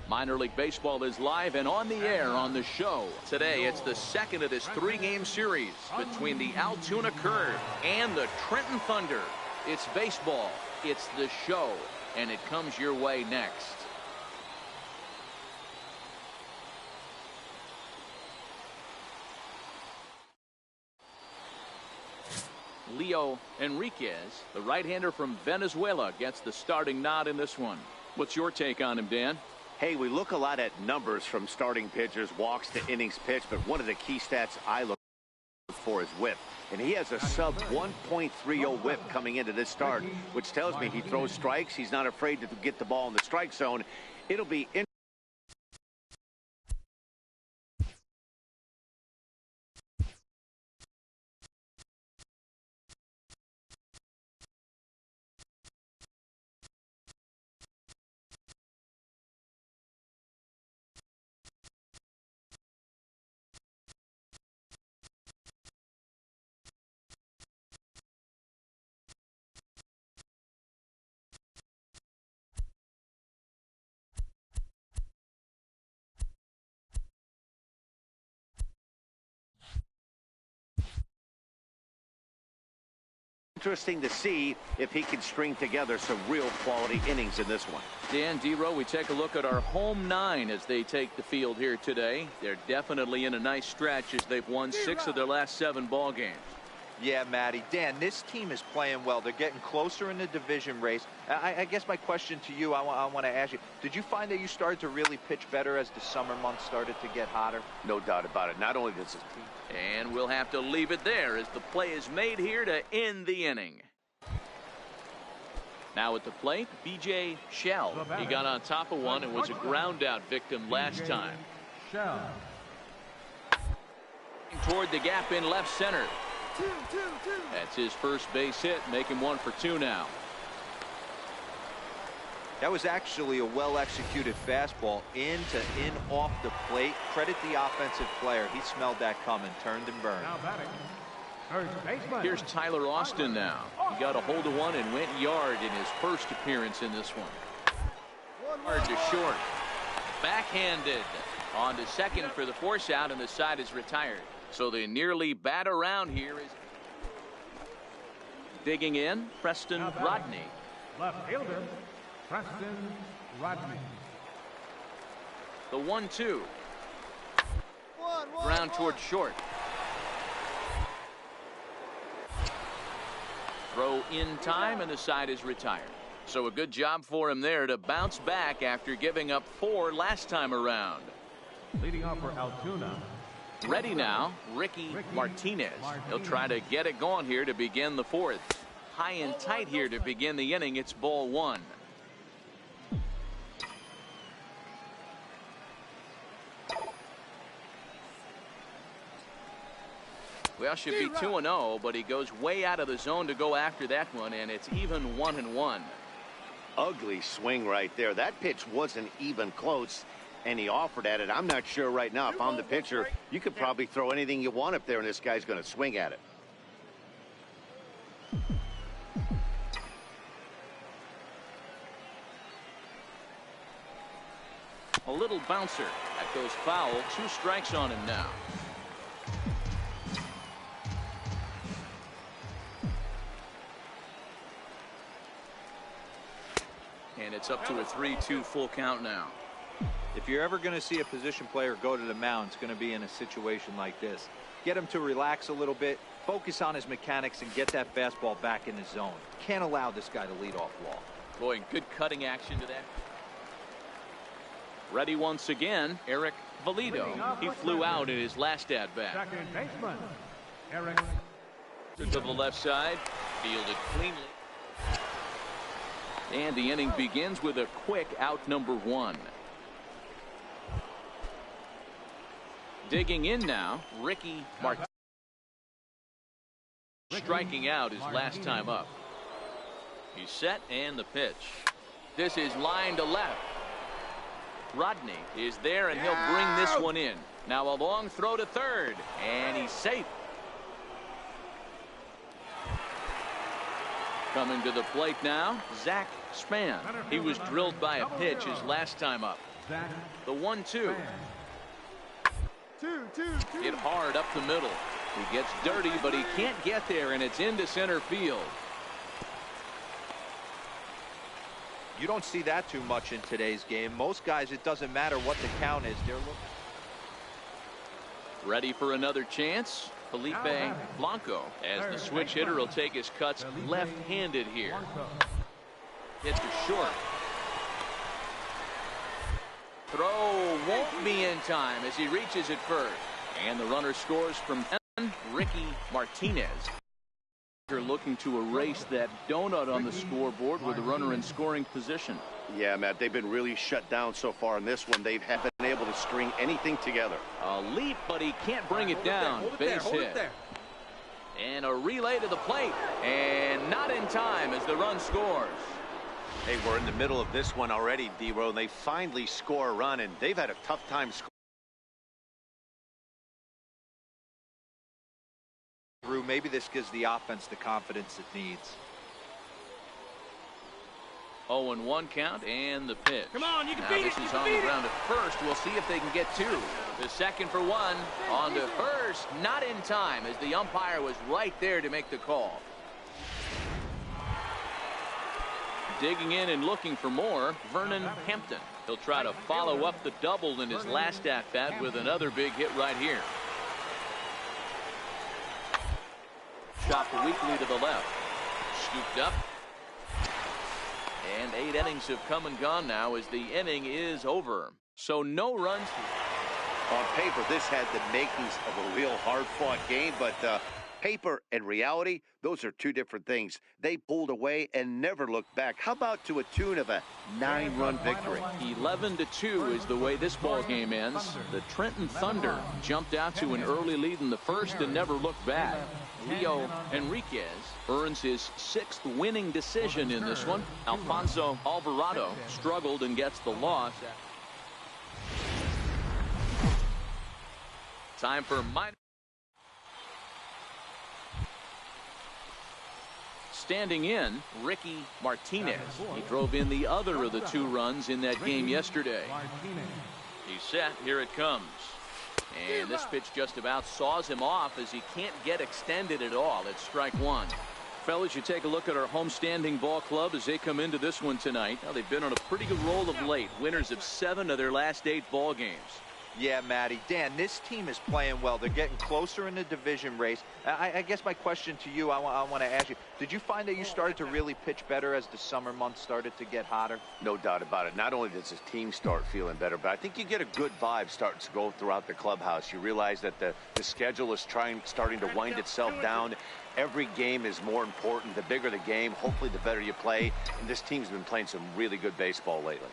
Minor League Baseball is live and on the air on the show. Today, it's the second of this three-game series between the Altoona Curve and the Trenton Thunder. It's baseball, it's the show, and it comes your way next. Leo Enriquez, the right-hander from Venezuela, gets the starting nod in this one. What's your take on him, Dan? Hey, we look a lot at numbers from starting pitchers, walks to innings pitched, but one of the key stats I look for is whip. And he has a sub 1.30 whip coming into this start, which tells me he throws strikes. He's not afraid to get the ball in the strike zone. It'll be interesting to see if he can string together some real quality innings in this one. Dan, D-Row, we take a look at our home nine as they take the field here today. They're definitely in a nice stretch as they've won 6 of their last 7 ball games. Yeah, Matty. Dan, this team is playing well. They're getting closer in the division race. I guess my question to you, I want to ask you, did you find that you started to really pitch better as the summer months started to get hotter? No doubt about it. Not only does his team. And we'll have to leave it there as the play is made here to end the inning. Now at the plate, B.J. Shell. He got on top of one and was a ground out victim last time. Toward the gap in left center. That's his first base hit, making 1 for 2 now. That was actually a well-executed fastball in off the plate. Credit the offensive player. He smelled that coming, turned and burned. Here's Tyler Austin now. He got a hold of one and went yard in his first appearance in this one. Hard to short. Backhanded. On to second for the force out, and the side is retired. So they nearly bat around here. Is digging in, Preston Rodney. Left fielder, Preston Rodney. The 1-2. Ground toward short. Throw in time, and the side is retired. So a good job for him there to bounce back after giving up 4 last time around. Leading off for Altoona. Ready now, Ricky Martinez. He'll try to get it going here to begin the 4th. High and tight here to begin the inning. It's ball 1. Well, should be 2-0, but he goes way out of the zone to go after that one, and it's even 1-1. Ugly swing right there. That pitch wasn't even close, and he offered at it. I'm not sure right now. If I'm the pitcher, you could probably throw anything you want up there, and this guy's going to swing at it. A little bouncer. That goes foul. 2 strikes on him now. And it's up to a 3-2 full count now. If you're ever going to see a position player go to the mound, it's going to be in a situation like this. Get him to relax a little bit, focus on his mechanics, and get that fastball back in his zone. Can't allow this guy to lead off walk. Boy, good cutting action to that. Ready once again, Eric Valido. He flew out in his last at-bat. Second baseman, Eric. To the left side, fielded cleanly. And the inning begins with a quick out number 1. Digging in now, Ricky Martinez. Striking out his last time up. He's set and the pitch. This is line to left. Rodney is there and he'll bring this one in. Now a long throw to third and he's safe. Coming to the plate now, Zach Span. He was drilled by a pitch his last time up. Zach The 1-2. Fan. Hit hard up the middle. He gets dirty, but he can't get there, and it's into center field. You don't see that too much in today's game. Most guys, it doesn't matter what the count is. They're looking. Ready for another chance? Felipe Blanco, as the switch hitter, will take his cuts left-handed here. Hit to short. Throw won't be in time as he reaches it first. And the runner scores from Ricky Martinez. They're looking to erase that donut on the scoreboard with the runner in scoring position. Yeah, Matt, they've been really shut down so far in this one. They haven't been able to string anything together. A leap, but he can't bring it down. Base hit. And a relay to the plate. And not in time as the run scores. Hey, we're in the middle of this one already, D-Row, and they finally score a run, and they've had a tough time scoring. Maybe this gives the offense the confidence it needs. 0-1 count and the pitch. Come on, you can now beat this it. is You on can the beat ground at first. We'll see if they can get two. The second for one. On to first. Not in time as the umpire was right there to make the call. Digging in and looking for more, Vernon Hampton. He'll try to follow up the double in his last at-bat with another big hit right here. Chopped weakly to the left. Scooped up. And 8 innings have come and gone now as the inning is over. So no runs. On paper, this had the makings of a real hard-fought game, but paper and reality, those are two different things. They pulled away and never looked back. How about to a tune of a 9-run victory? 11-2 is the way this ball game ends. The Trenton Thunder jumped out to an early lead in the first and never looked back. Leo Enriquez earns his 6th winning decision in this one. Alfonso Alvarado struggled and gets the loss. Time for minor. Standing in, Ricky Martinez. He drove in the other of the 2 runs in that game yesterday. He's set. Here it comes. And this pitch just about saws him off as he can't get extended at all. It's strike one. Fellas, you take a look at our homestanding ball club as they come into this one tonight. Now, they've been on a pretty good roll of late. Winners of 7 of their last 8 ball games. Yeah, Matty. Dan, this team is playing well. They're getting closer in the division race. I guess my question to you, I want to ask you, did you find that you started to really pitch better as the summer months started to get hotter? No doubt about it. Not only does his team start feeling better, but I think you get a good vibe starting to go throughout the clubhouse. You realize that the schedule is starting to wind itself down. Every game is more important. The bigger the game, hopefully the better you play. And this team's been playing some really good baseball lately.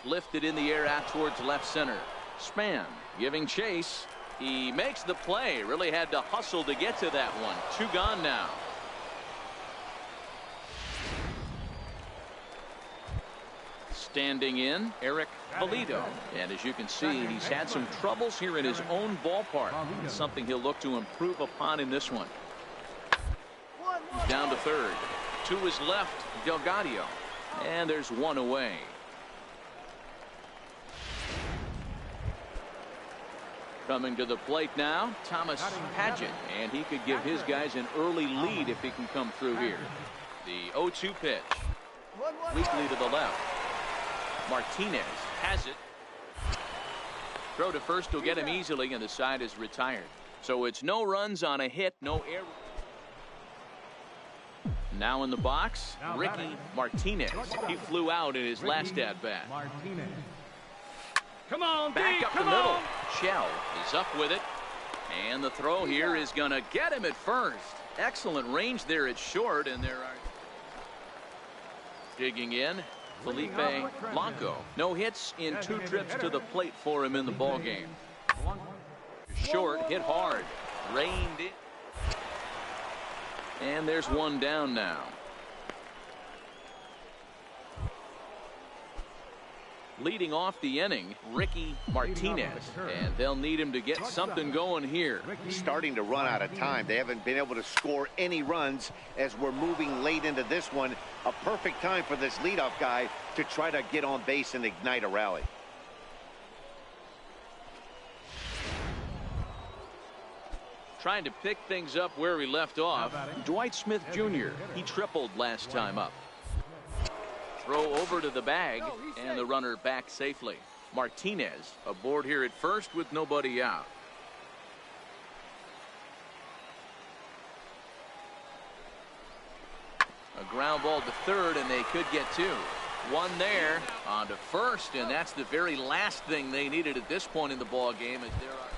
Lifted in the air out towards left center. Span giving chase. He makes the play. Really had to hustle to get to that one. 2 gone now. Standing in, Eric Valido. And as you can see, he's had some troubles here in his own ballpark. It's something he'll look to improve upon in this one. He's down to third. To his left, Delgadio. And there's 1 away. Coming to the plate now, Thomas Padgett, and he could give his guys an early lead if he can come through here. The 0-2 pitch. Weakly to the left. Martinez has it. Throw to first will get him easily, and the side is retired. So it's no runs on a hit, no error. Now in the box, Ricky Martinez. He flew out in his last at-bat. Come on, Back up the middle. Shell is up with it. And the throw here is going to get him at first. Excellent range there at short. And there are digging in, Felipe Blanco. No hits in 2 trips to the plate for him in the ball game. Short, hit hard. Reined in. And there's 1 down now. Leading off the inning, Ricky Martinez, and they'll need him to get something going here. Starting to run out of time. They haven't been able to score any runs as we're moving late into this one. A perfect time for this leadoff guy to try to get on base and ignite a rally. Trying to pick things up where we left off. Dwight Smith Jr. He tripled last time up. Throw over to the bag, and the runner back safely. Martinez aboard here at first with nobody out. A ground ball to third, and they could get two. One there on to first, and that's the very last thing they needed at this point in the ball game. As there are.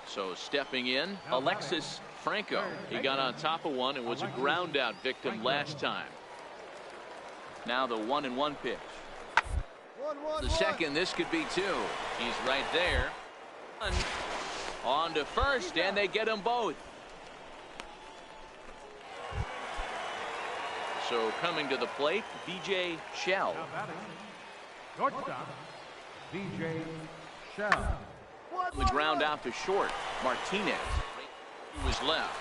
So stepping in, Alexis Franco. He got on top of one and was a ground out victim last time. Now the 1-1 pitch. The second, this could be two. He's right there. On to first, and they get them both. So coming to the plate, DJ Shell. Shortstop, DJ Shell. The ground out to short. Martinez. He was left.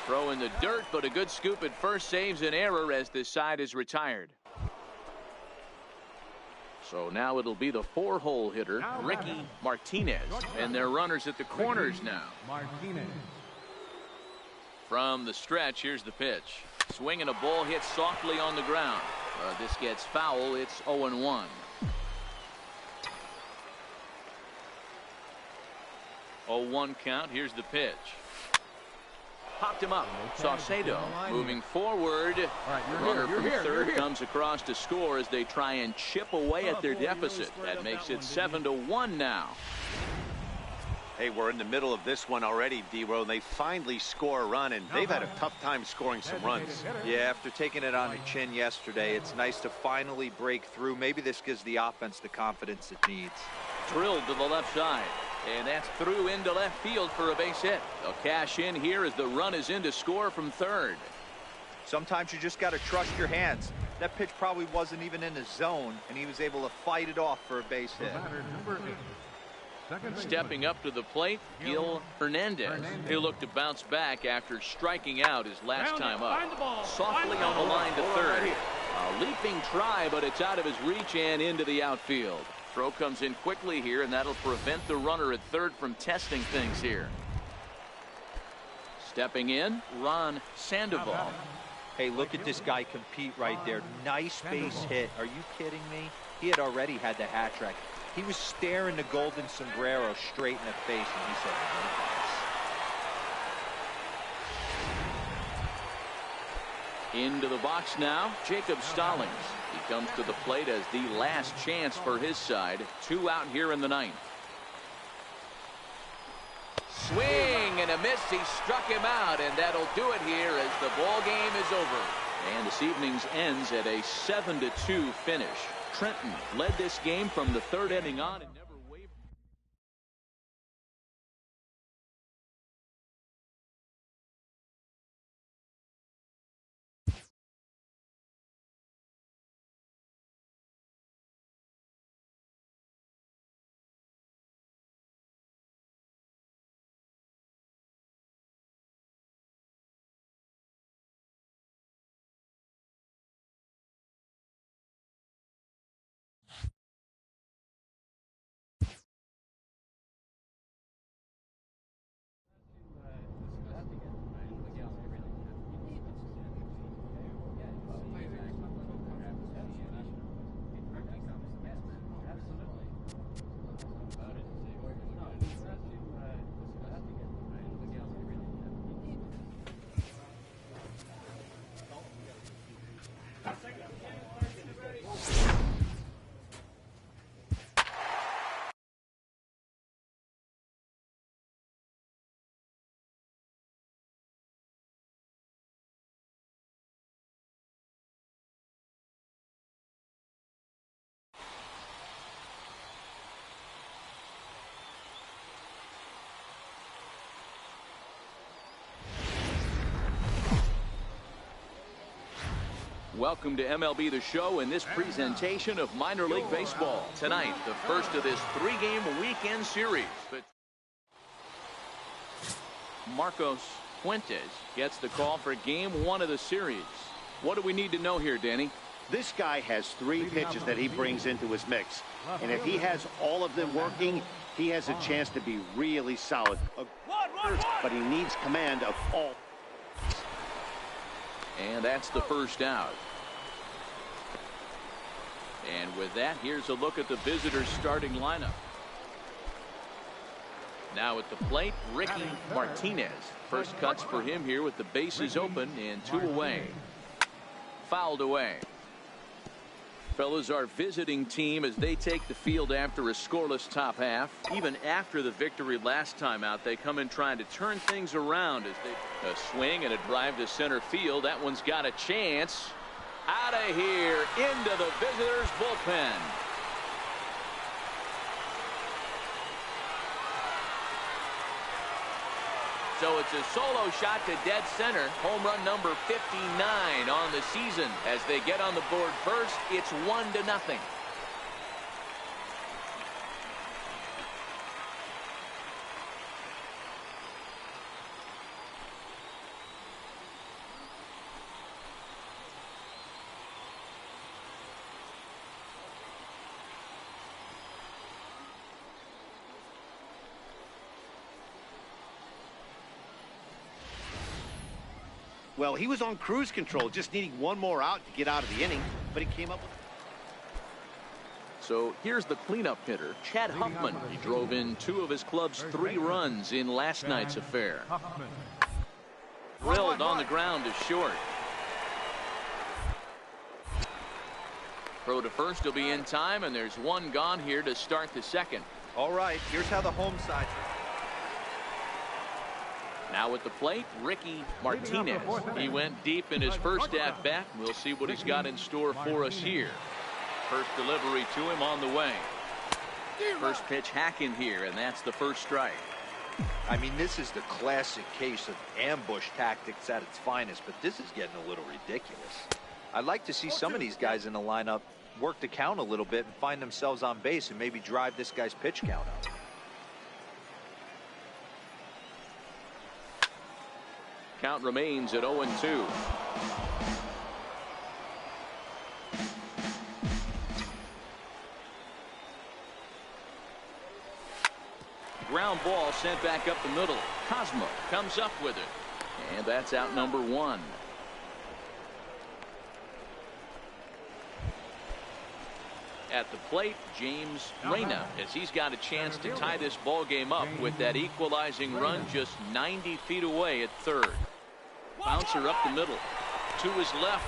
Throw in the dirt, but a good scoop at first saves an error as this side is retired. So now it'll be the 4-hole hitter, Ricky Martinez, and their runners at the corners now. Martinez. From the stretch, here's the pitch. Swinging a ball hit softly on the ground. This gets foul. It's 0-1. 0-1 count. Here's the pitch. Popped him up. Saucedo moving forward. Runner from third comes across to score as they try and chip away at their deficit. That makes it 7-1 now. Hey, we're in the middle of this one already, D-Row, and they finally score a run, and they've had a tough time scoring some runs. Yeah, after taking it on the chin yesterday, it's nice to finally break through. Maybe this gives the offense the confidence it needs. Drilled to the left side. And that's through into left field for a base hit. They'll cash in here as the run is in to score from third. Sometimes you just got to trust your hands. That pitch probably wasn't even in the zone, and he was able to fight it off for a base hit. Stepping up to the plate, Gil Hernandez. He'll look to bounce back after striking out his last time up. Softly on the line to third. A leaping try, but it's out of his reach and into the outfield. Throw comes in quickly here, and that'll prevent the runner at third from testing things here. Stepping in, Ron Sandoval. Hey, look at this guy compete right there. Nice base hit. Are you kidding me? He had already had the hat trick. He was staring the golden sombrero straight in the face, and he said, "No thanks." Into the box now, Jacob Stallings. He comes to the plate as the last chance for his side. 2 out here in the 9th. Swing and a miss. He struck him out, and that'll do it here as the ball game is over. And this evening's ends at a 7-2 finish. Trenton led this game from the 3rd inning on and never Welcome to MLB The Show in this presentation of minor league baseball. Tonight, the first of this 3-game weekend series. But Marcos Fuentes gets the call for game 1 of the series. What do we need to know here, Danny? This guy has 3 pitches that he brings into his mix. And if he has all of them working, he has a chance to be really solid. But he needs command of all. And that's the first out. And with that, here's a look at the visitors' starting lineup. Now at the plate, Ricky Martinez. First cuts for him here with the bases open and 2 away. Fouled away. Fellas, our visiting team as they take the field after a scoreless top half. Even after the victory last time out, they come in trying to turn things around as they a swing and a drive to center field. That one's got a chance. Out of here into the visitors' bullpen. So it's a solo shot to dead center. Home run number 59 on the season. As they get on the board first, it's 1-0. Well, he was on cruise control, just needing 1 more out to get out of the inning, but he came up with. So here's the cleanup hitter, Chad Huffman. He drove in 2 of his club's 3 runs in last night's affair. Drilled on the ground to short. Throw to first will be in time, and there's 1 gone here to start the second. All right, here's how the home side. Now at the plate, Ricky Martinez. He went deep in his first at-bat. We'll see what he's got in store for us here. First delivery to him on the way. First pitch hacking here, and that's the first strike. I mean, this is the classic case of ambush tactics at its finest, but this is getting a little ridiculous. I'd like to see some of these guys in the lineup work the count a little bit and find themselves on base and maybe drive this guy's pitch count up. Count remains at 0-2. Ground ball sent back up the middle. Cosmo comes up with it. And that's out number 1. At the plate, James Reyna, as he's got a chance to tie this ball game up with that equalizing run just 90 feet away at third. Bouncer up the middle. To his left.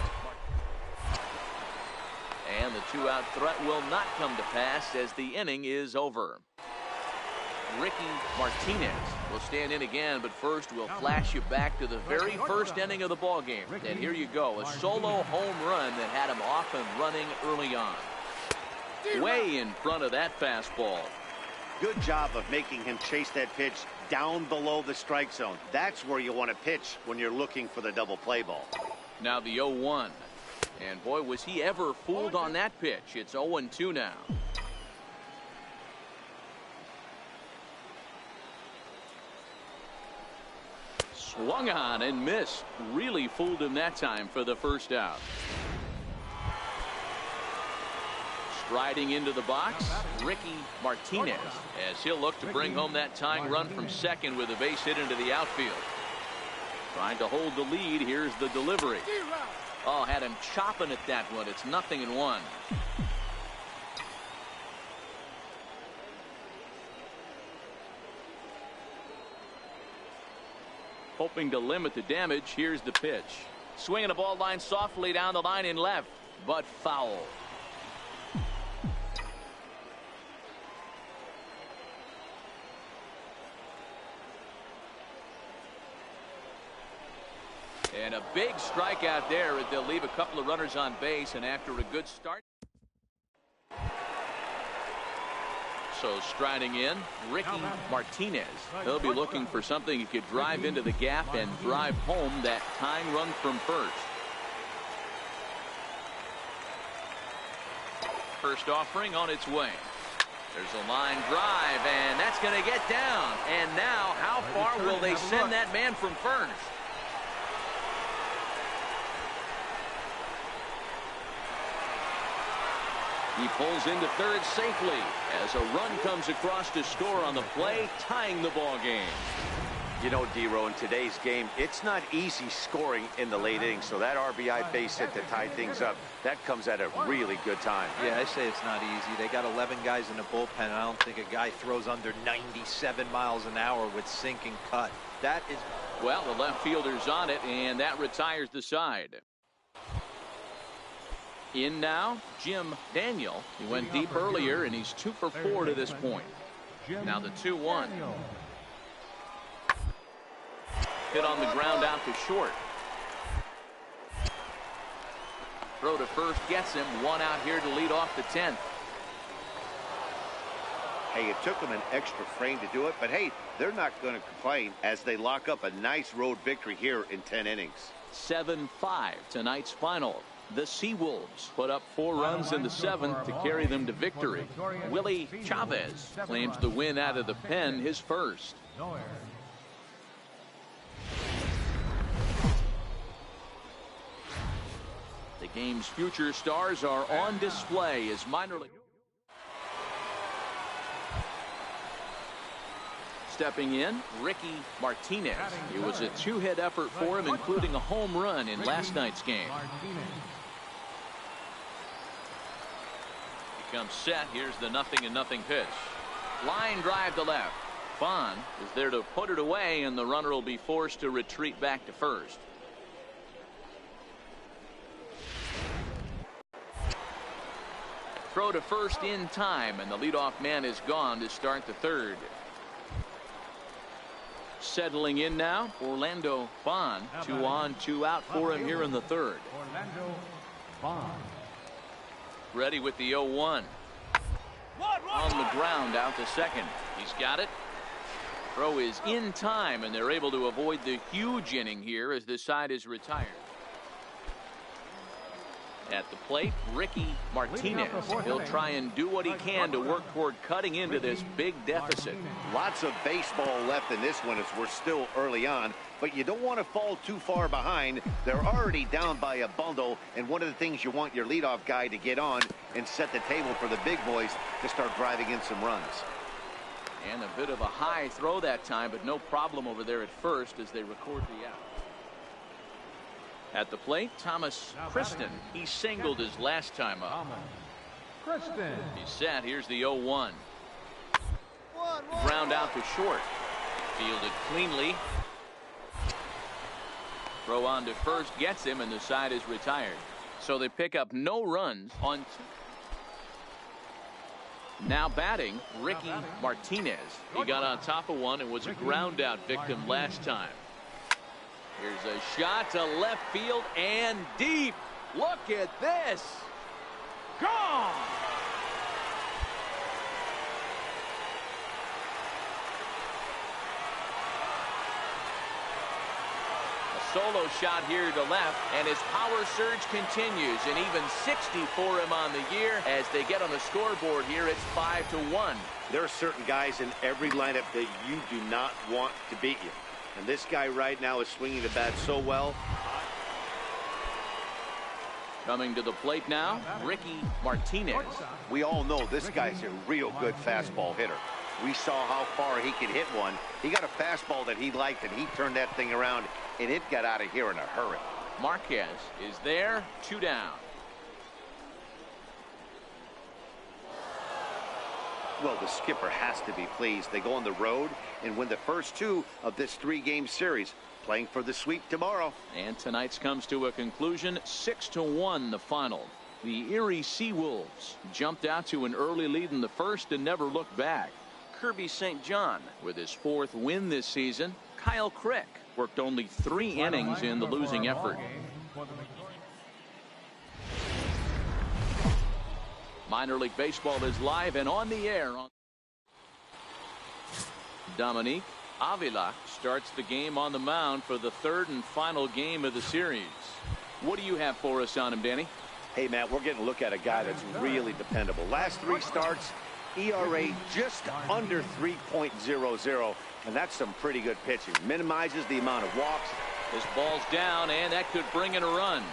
And the 2-out threat will not come to pass as the inning is over. Ricky Martinez will stand in again, but first we'll flash you back to the very first inning of the ball game. And here you go, a solo home run that had him off and running early on. Way in front of that fastball. Good job of making him chase that pitch down below the strike zone. That's where you want to pitch when you're looking for the double play ball. Now the 0-1. And boy, was he ever fooled on that pitch. It's 0-2 now. Swung on and missed. Really fooled him that time for the first out. Striding into the box, Ricky Martinez, as he'll look to bring home that tying run from second with a base hit into the outfield. Trying to hold the lead. Here's the delivery. Oh, had him chopping at that one. It's 0-1. Hoping to limit the damage. Here's the pitch. Swinging a ball line softly down the line in left, but foul. And a big strikeout there. They'll leave a couple of runners on base, and after a good start. So striding in, Ricky Martinez. He'll be looking for something he could drive into the gap and drive home that tying run from first. First offering on its way. There's a line drive, and that's going to get down. And now, how far will they send that man from first? He pulls into third safely as a run comes across to score on the play, tying the ball game. You know, D-Row, in today's game, it's not easy scoring in the late innings, so that RBI base hit to tie things up, that comes at a really good time. Yeah, I say it's not easy. They got 11 guys in the bullpen, and I don't think a guy throws under 97 miles an hour with sink and cut. That is... Well, the left fielder's on it, and that retires the side. In now, Jim Daniel. He went deep earlier, and he's 2 for 4 to this point. Now the 2-1. Hit on the ground out to short. Throw to first gets him. 1 out here to lead off the 10th. Hey, it took them an extra frame to do it, but hey, they're not going to complain as they lock up a nice road victory here in 10 innings. 7-5 tonight's final. The Seawolves put up 4 runs in the 7th to carry them to victory. Willie Chavez claims the win out of the pen, his first. The game's future stars are on display as minor league. Stepping in, Ricky Martinez. It was a 2-hit effort for him, including a home run in last night's game. He comes set. Here's the 0-0 pitch. Line drive to left. Vaughn is there to put it away, and the runner will be forced to retreat back to first. Throw to first in time, and the leadoff man is gone to start the 3rd. Settling in now, Orlando Vaughn. 2 on, 2 out for him here in the 3rd. Orlando Vaughn. Ready with the 0-1. On the ground out to second. He's got it. Throw is in time, and they're able to avoid the huge inning here as this side is retired. At the plate, Ricky Martinez. He'll try and do what he can to work toward cutting into this big deficit. Lots of baseball left in this one as we're still early on, but you don't want to fall too far behind. They're already down by a bundle, and one of the things you want your leadoff guy to get on and set the table for the big boys to start driving in some runs. And a bit of a high throw that time, but no problem over there at first as they record the out. At the plate, Thomas Kristen. He singled his last time up. Kristen. He's set. Here's the 0-1. Ground out to short. Fielded cleanly. Throw on to first gets him, and the side is retired. So they pick up no runs on 2. Now batting, Ricky Martinez. He got on top of one and was a ground out victim last time. Here's a shot to left field and deep. Look at this. Gone. A solo shot here to left, and his power surge continues, and even 60 for him on the year. As they get on the scoreboard here, it's 5-1. There are certain guys in every lineup that you do not want to beat you. And this guy right now is swinging the bat so well. Coming to the plate now, Ricky Martinez. We all know this guy's a real good fastball hitter. We saw how far he could hit one. He got a fastball that he liked, and he turned that thing around, and it got out of here in a hurry. Marquez is there, 2 down. Well, the skipper has to be pleased. They go on the road and win the first 2 of this 3-game series, playing for the sweep tomorrow. And tonight's comes to a conclusion, 6-1 the final. The Erie Seawolves jumped out to an early lead in the first and never looked back. Kirby St. John with his 4th win this season. Kyle Crick worked only 3 innings in the losing effort. Minor League Baseball is live and on the air. Dominique Avila starts the game on the mound for the 3rd and final game of the series. What do you have for us on him, Danny? Hey, Matt, we're getting a look at a guy that's really dependable. Last 3 starts, ERA just under 3.00, and that's some pretty good pitching. Minimizes the amount of walks. This ball's down, and that could bring in a run.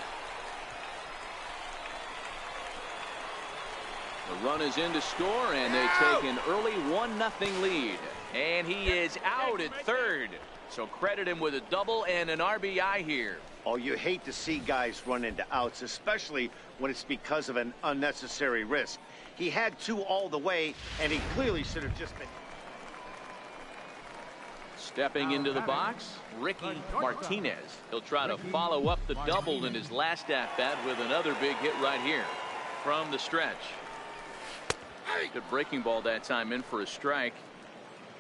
The run is in to score, and they take an early 1-0 lead. And he is out at third. So credit him with a double and an RBI here. Oh, you hate to see guys run into outs, especially when it's because of an unnecessary risk. He had 2 all the way, and he clearly should have just been. Stepping into the box, Ricky Martinez. He'll try to follow up the double in his last at-bat with another big hit right here from the stretch. Good breaking ball that time, in for a strike.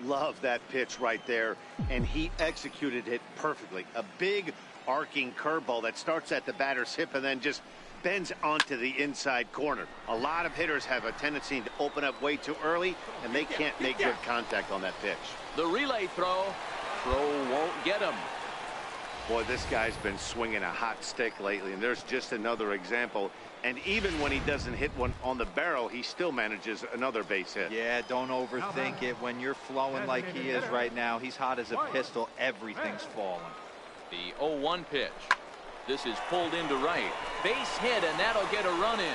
Love that pitch right there, and he executed it perfectly. A big arcing curveball that starts at the batter's hip and then just bends onto the inside corner. A lot of hitters have a tendency to open up way too early, and they can't make good contact on that pitch. The relay throw won't get him. Boy, this guy's been swinging a hot stick lately, and there's just another example. And even when he doesn't hit one on the barrel, he still manages another base hit. Yeah, don't overthink it. When you're flowing like he is right now, he's hot as a pistol. Everything's falling. The 0-1 pitch. This is pulled into right. Base hit, and that'll get a run in.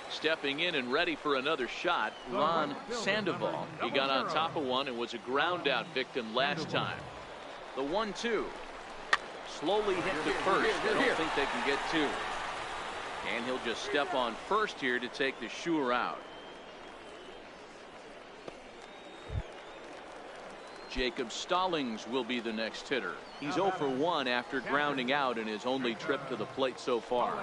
Stepping in and ready for another shot, Ron Sandoval. He got on top of one and was a ground out victim last time. The 1-2. Slowly hit to first. I don't think they can get 2. And he'll just step on first here to take the sure out. Jacob Stallings will be the next hitter. He's 0 for 1 after grounding out in his only trip to the plate so far.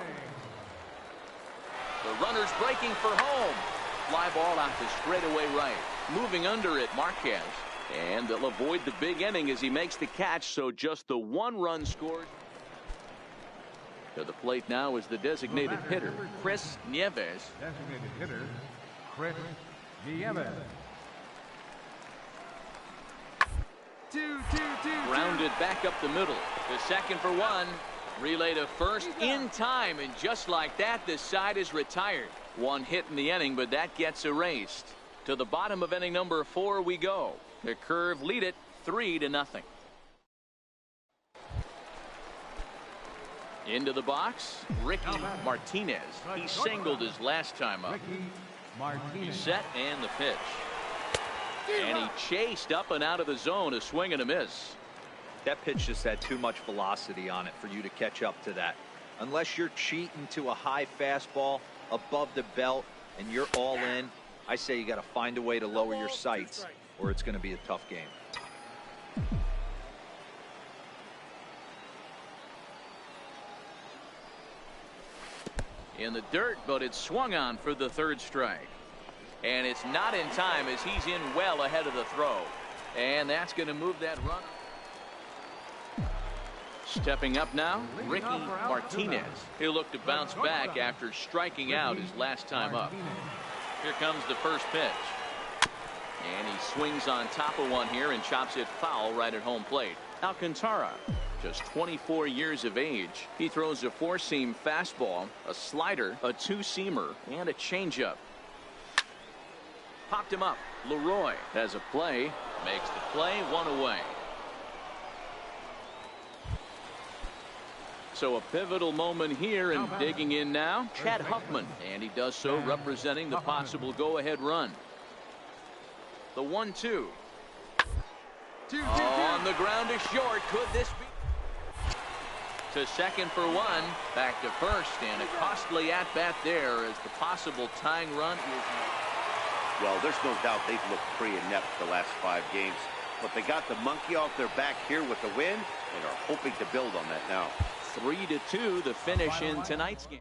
The runner's breaking for home. Fly ball out to straightaway right. Moving under it, Marquez. And they'll avoid the big inning as he makes the catch, so just the 1 run scored. To the plate now is the designated hitter, Chris Nieves. Designated hitter, Chris Nieves. Grounded back up the middle. The second for 1. Relay to first in time, and just like that, this side is retired. 1 hit in the inning, but that gets erased. To the bottom of inning number 4 we go. The Curve lead it 3-0. Into the box, Ricky Martinez. He singled his last time up. Set and the pitch. And he chased up and out of the zone, a swing and a miss. That pitch just had too much velocity on it for you to catch up to that. Unless you're cheating to a high fastball above the belt and you're all in, I say you got to find a way to lower your sights or it's going to be a tough game. In the dirt, but it's swung on for the 3rd strike. And it's not in time as he's in well ahead of the throw. And that's going to move that runner. Stepping up now, Ricky Martinez. He'll look to bounce back after striking out his last time up. Here comes the first pitch. And he swings on top of one here and chops it foul right at home plate. Alcantara, just 24 years of age. He throws a 4-seam fastball, a slider, a 2-seamer, and a changeup. Popped him up. Leroy has a play, makes the play, 1 away. So a pivotal moment here, and digging in now, Chad Huffman, and he does so representing the possible go-ahead run. The 1-2. On the ground is short. Could this be? To second for 1. Back to first, and a costly at-bat there as the possible tying run is. Well, there's no doubt they've looked pretty inept the last 5 games. But they got the monkey off their back here with the win and are hoping to build on that now. 3-2 the finish in tonight's game.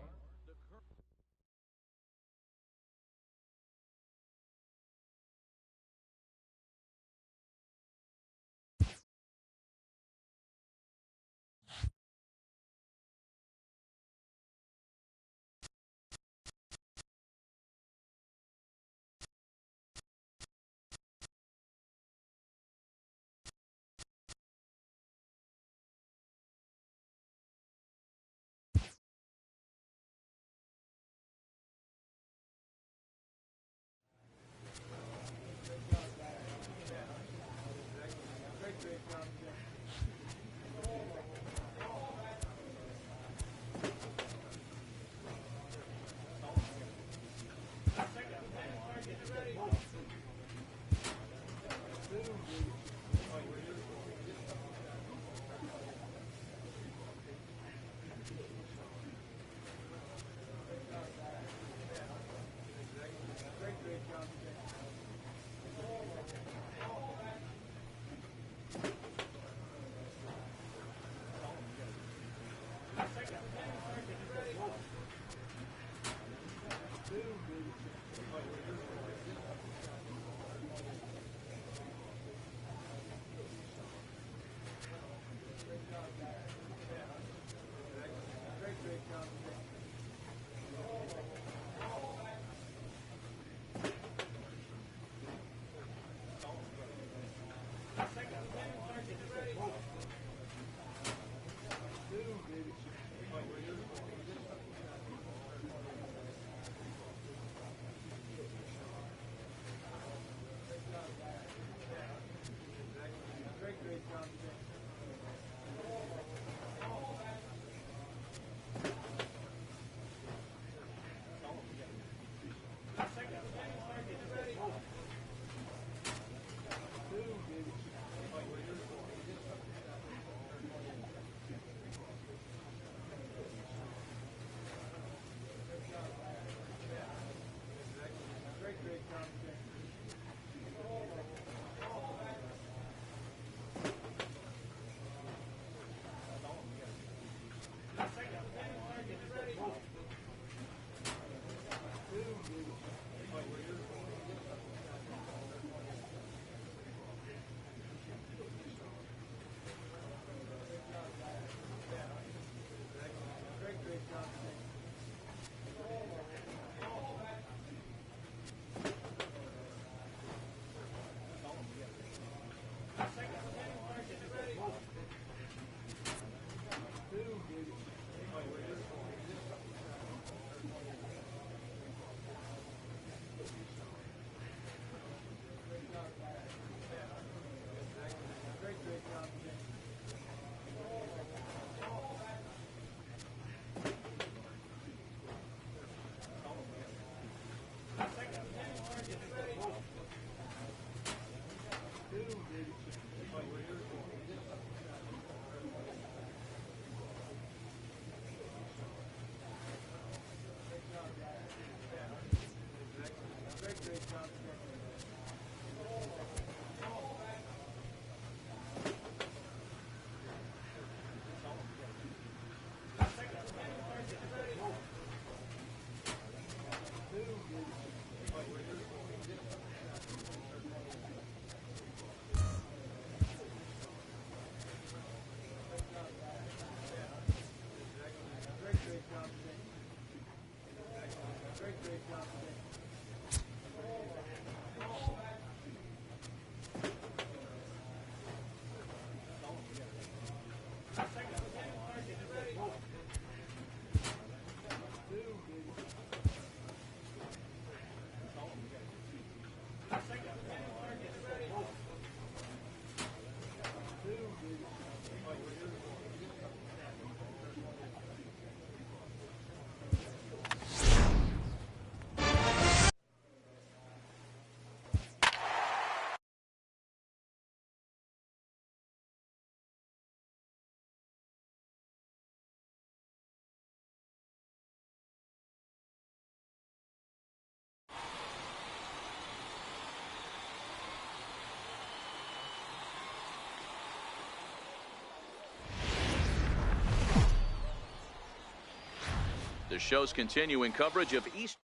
The show's continuing coverage of East.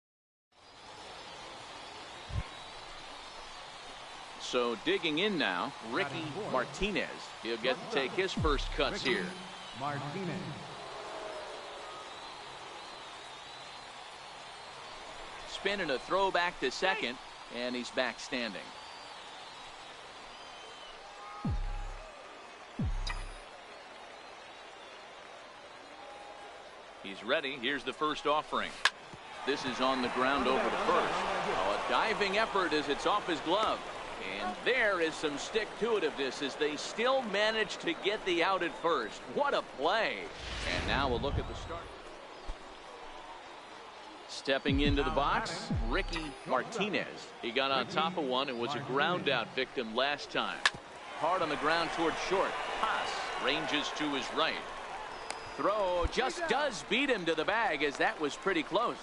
So digging in now, Ricky Martinez. He'll get to take his first cuts here. Martinez. Spinning a throw back to second, and he's back standing. He's ready. Here's the first offering. This is on the ground over to first. Oh, a diving effort as it's off his glove. And there is some stick-to-itiveness as they still manage to get the out at first. What a play. And now we'll look at the start. Stepping into the box, Ricky Martinez. He got on top of one and was a ground-out victim last time. Hard on the ground toward short. Pass ranges to his right. Throw just does beat him to the bag, as that was pretty close.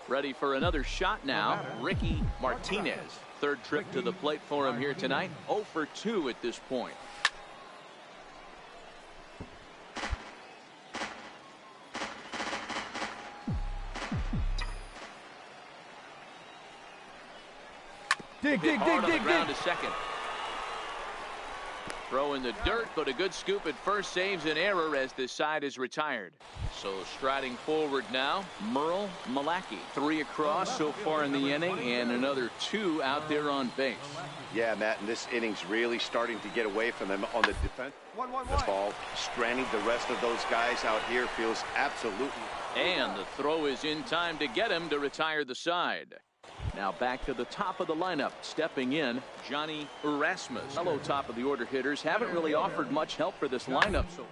Ready for another shot now, Ricky Martinez. Third trip to the plate for him here tonight. 0 for 2 at this point. Hit hard on the ground to second. Throw in the dirt, but a good scoop at first saves an error as this side is retired. So striding forward now, Merle Malaki. 3 across so far in the inning and another 2 out there on base. Yeah, Matt, and this inning's really starting to get away from them on the defense. The ball, stranding the rest of those guys out here feels absolutely. And the throw is in time to get him to retire the side. Now back to the top of the lineup. Stepping in, Johnny Erasmus. Fellow top of the order hitters haven't really offered much help for this lineup. So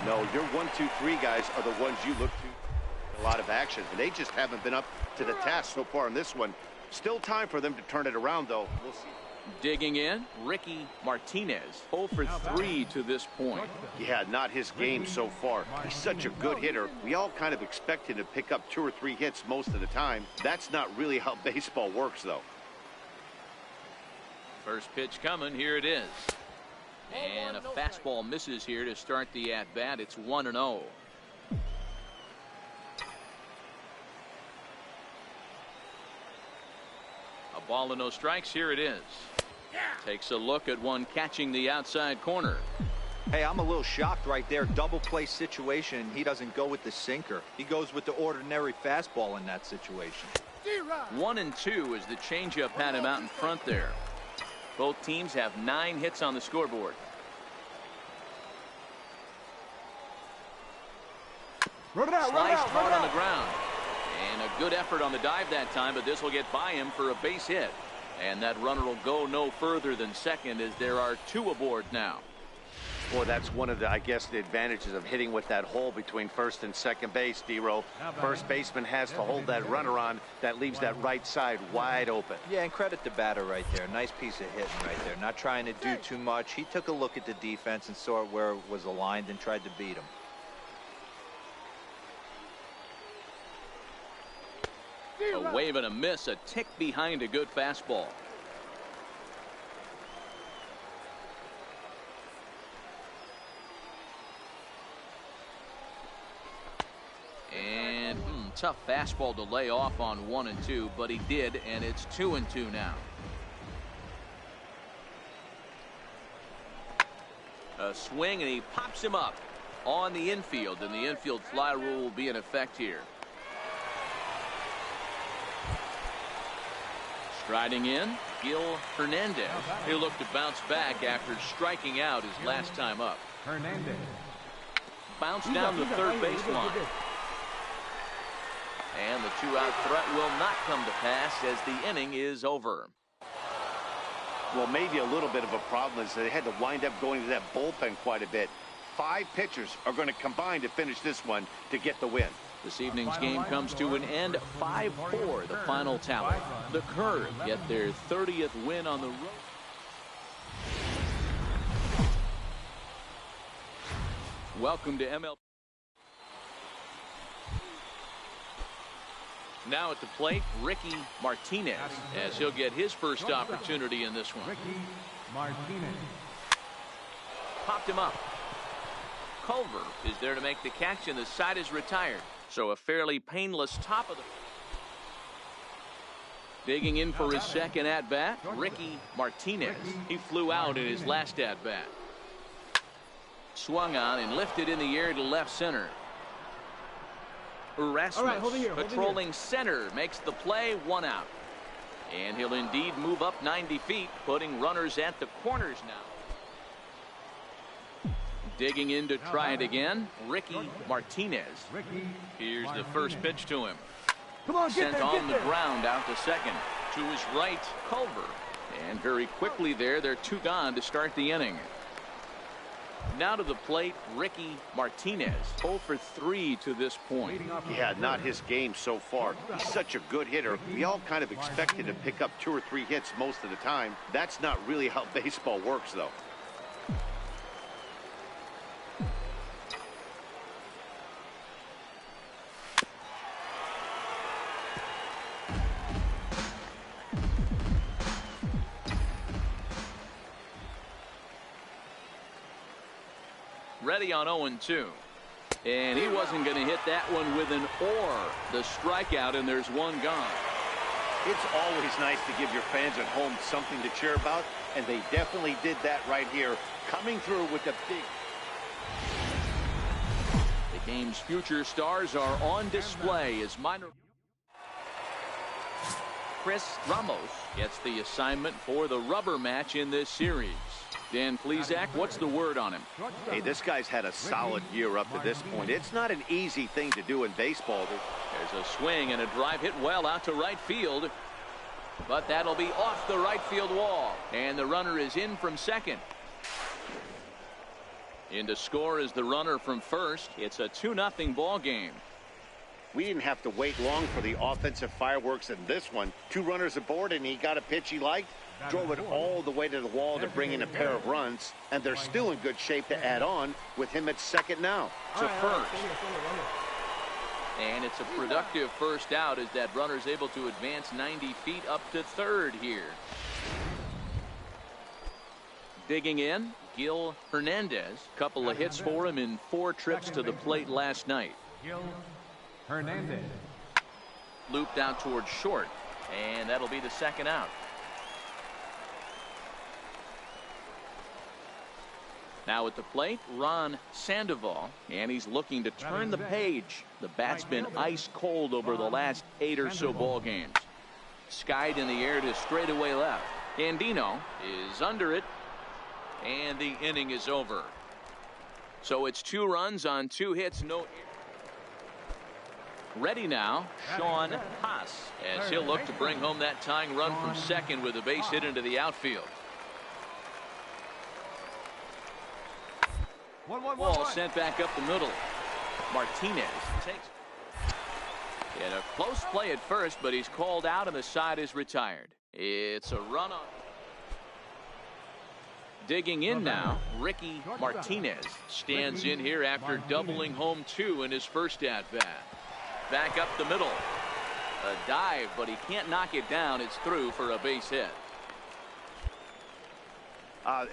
no, your 1, 2, 3 guys are the ones you look to. A lot of action, and they just haven't been up to the task so far in this one. Still time for them to turn it around, though. We'll see. Digging in, Ricky Martinez. 0 for 3 to this point. Yeah, not his game so far. He's such a good hitter. We all kind of expect him to pick up 2 or 3 hits most of the time. That's not really how baseball works, though. First pitch coming. Here it is. And a fastball misses here to start the at-bat. It's 1-0. A ball and no strikes. Here it is. Takes a look at one catching the outside corner. Hey, I'm a little shocked right there. Double play situation. He doesn't go with the sinker. He goes with the ordinary fastball in that situation. 1-2 as the changeup had him out in front there. Both teams have 9 hits on the scoreboard. Sliced hard on the ground. And a good effort on the dive that time, but this will get by him for a base hit. And that runner will go no further than second as there are 2 aboard now. Boy, that's one of the, I guess, the advantages of hitting with that hole between first and second base, D-Row. First baseman has to hold that runner on. That leaves that right side wide open. Yeah, and credit the batter right there. Nice piece of hitting right there. Not trying to do too much. He took a look at the defense and saw where it was aligned and tried to beat him. A wave and a miss, a tick behind a good fastball. And tough fastball to lay off on 1 and 2, but he did, and it's 2 and 2 now. A swing, and he pops him up on the infield, and the infield fly rule will be in effect here. Striding in, Gil Hernandez. He'll look to bounce back after striking out his last time up. Hernandez. Bounce down the third baseline. And the 2-out threat will not come to pass as the inning is over. Well, maybe a little bit of a problem is they had to wind up going to that bullpen quite a bit. 5 pitchers are going to combine to finish this one to get the win. This evening's game comes to an end. 5-4, the final tally. The Curve get their 30th win on the road. Welcome to MLB. Now at the plate, Ricky Martinez, as he'll get his first opportunity in this one. Ricky Martinez. Popped him up. Culver is there to make the catch, and the side is retired. So a fairly painless top of the... Digging in for his second at-bat, Ricky Martinez. He flew out in his last at-bat. Swung on and lifted in the air to left center. Erasmus, patrolling center, makes the play, 1 out. And he'll indeed move up 90 feet, putting runners at the corners now. Digging in to try it again, Ricky Martinez. Here's the first pitch to him. Sent on the ground out to second. To his right, Culver. And very quickly there, they're 2 gone to start the inning. Now to the plate, Ricky Martinez. 0 for 3 to this point. Yeah, not his game so far. He's such a good hitter. We all kind of expect him to pick up 2 or 3 hits most of the time. That's not really how baseball works, though. Ready on 0-2. And he wasn't going to hit that one with an or. The strikeout, and there's 1 gone. It's always nice to give your fans at home something to cheer about, and they definitely did that right here, coming through with the big... The game's future stars are on display as minor... Chris Ramos gets the assignment for the rubber match in this series. Dan Plesac, what's the word on him? Hey, this guy's had a solid year up to this point. It's not an easy thing to do in baseball. There's a swing and a drive hit well out to right field. But that'll be off the right field wall. And the runner is in from second. In to score is the runner from first. It's a 2-0 ball game. We didn't have to wait long for the offensive fireworks in this one. 2 runners aboard, and he got a pitch he liked. Drove it all the way to the wall to bring in a pair of runs, and they're still in good shape to add on with him at second now. To first. And it's a productive first out as that runner's able to advance 90 feet up to third here. Digging in, Gil Hernandez. Couple of hits for him in 4 trips to the plate last night. Gil Hernandez. Looped out towards short, and that'll be the second out. Now at the plate, Ron Sandoval, and he's looking to turn the page. The bat's been ice cold over the last 8 or so ball games. Skied in the air to straightaway left. Andino is under it, and the inning is over. So it's 2 runs on 2 hits, no errors. Ready now, Sean Haas, as he'll look to bring home that tying run from second with a base hit into the outfield. Ball sent back up the middle. Martinez takes. He had a close play at first, but he's called out and the side is retired. It's a run on. Digging in now, Ricky Martinez stands in here after doubling home 2 in his first at-bat. Back up the middle. A dive, but he can't knock it down. It's through for a base hit.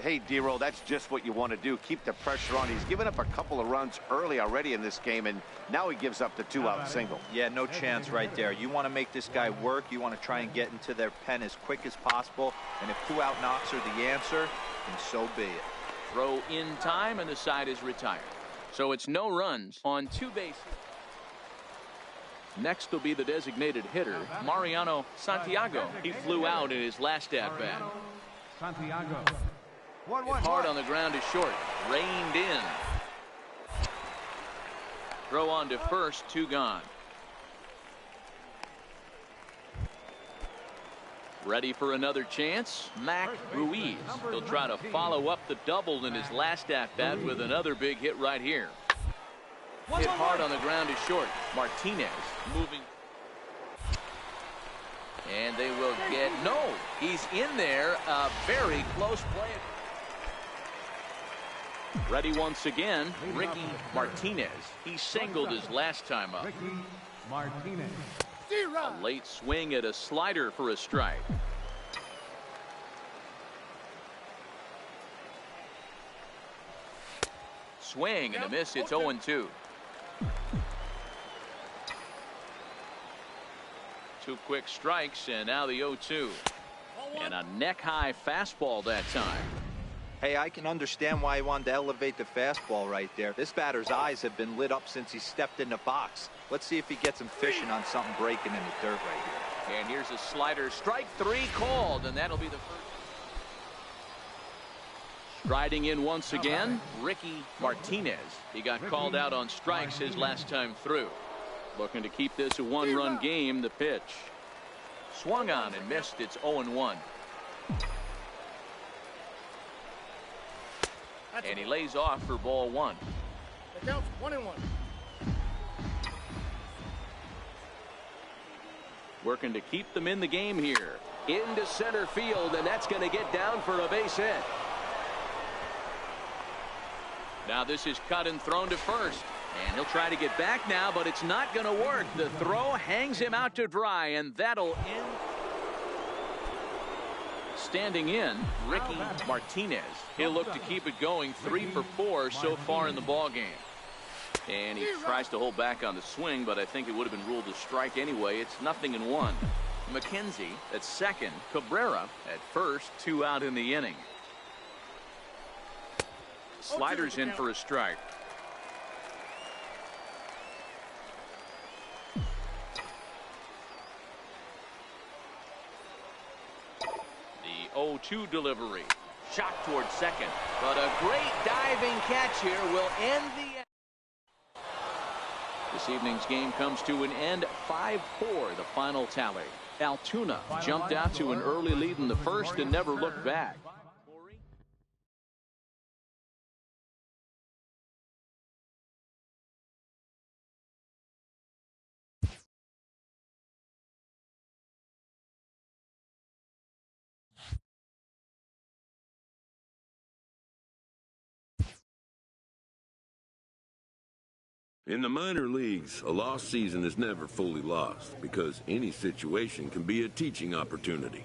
Hey, D-Roll, that's just what you want to do. Keep the pressure on. He's given up a couple of runs early already in this game, and now he gives up the 2-out single. Yeah, no chance right there. You want to make this guy work. You want to try and get into their pen as quick as possible. And if 2-out knocks are the answer, then so be it. Throw in time, and the side is retired. So it's no runs on 2 bases. Next will be the designated hitter, Mariano Santiago. He flew out in his last at-bat. Santiago. Hard on the ground is short. Reined in. Throw on to first, 2 gone. Ready for another chance? Mac Ruiz. He'll try to follow up the double in his last at-bat with another big hit right here. Hit hard on the ground is short. Martinez moving. And they will get, no, he's in there. A very close play. Ready once again, Ricky Martinez. He singled his last time up. Ricky Martinez. A late swing at a slider for a strike. Swing and a miss. It's 0-2. 2 quick strikes, and now the 0-2. And a neck-high fastball that time. Hey, I can understand why he wanted to elevate the fastball right there. This batter's eyes have been lit up since he stepped in the box. Let's see if he gets him fishing on something breaking in the dirt right here. And here's a slider. Strike 3 called, and that'll be the first. Striding in once again, Ricky Martinez. He got called out on strikes his last time through. Looking to keep this a 1-run game. The pitch swung on and missed. It's 0-1. And he lays off for ball 1. The count's 1-1. Working to keep them in the game here. Into center field, and that's going to get down for a base hit. Now this is cut and thrown to first. And he'll try to get back now, but it's not going to work. The throw hangs him out to dry, and that'll end. Standing in, Ricky Martinez. He'll look to keep it going. 3 for 4 so far in the ball game. And he tries to hold back on the swing, but I think it would have been ruled a strike anyway. It's 0-1. McKenzie at second. Cabrera at first. 2 out in the inning. Sliders in for a strike. The 0-2 delivery. Shot towards second. But a great diving catch here will end the. This evening's game comes to an end. 5-4 the final tally. Altoona jumped out to an early lead in the first and never looked back. In the minor leagues, a lost season is never fully lost because any situation can be a teaching opportunity.